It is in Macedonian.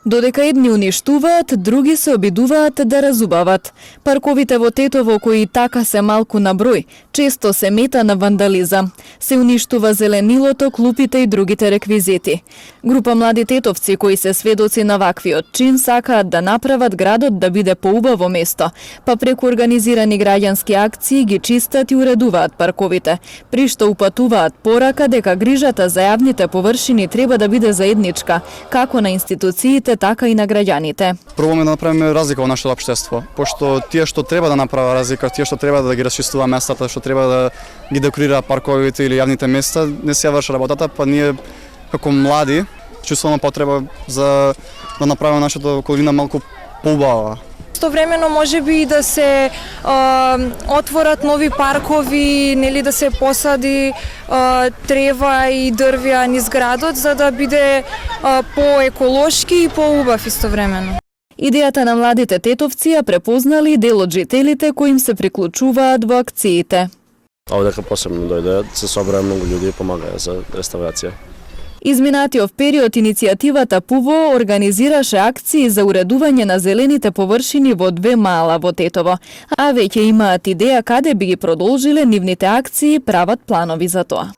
Додека едни уништуваат, други се обидуваат да разубават. Парковите во Тетово, кои така се малку на број, често се мета на вандализам. Се уништува зеленилото, клупите и другите реквизити. Група млади тетовци кои се сведоци на ваквиот чин сакаат да направат градот да биде поубаво место, па преку организирани граѓански акции ги чистат и уредуваат парковите, при што упатуваат порака дека грижата за јавните површини треба да биде заедничка, како на институциите, така и на граѓаните. Пробуваме да направиме разлика во нашето општество, пошто тие што треба да направат разлика, тие што треба да ги расчистува местата, што треба да ги декорира парковите или јавните места, не се врши работата, па ние како млади чувствуваме потреба за да направиме нашата околина малку поубава. Истовремено може би и да се отворат нови паркови, нели да се посади трева и дрвја низ градот за да биде поеколошки и поубав истовремено. Идејата на младите тетовци ја препознали дел од жителите кои им се приклучуваат во акциите. Овдека посебно дојде, се собраа многу луѓе и помагаја за реставрација. Изминатиот период иницијативата ПУВО организираше акции за уредување на зелените површини во 2 мала во Тетово, а веќе имаат идеја каде би ги продолжиле нивните акции, прават планови за тоа.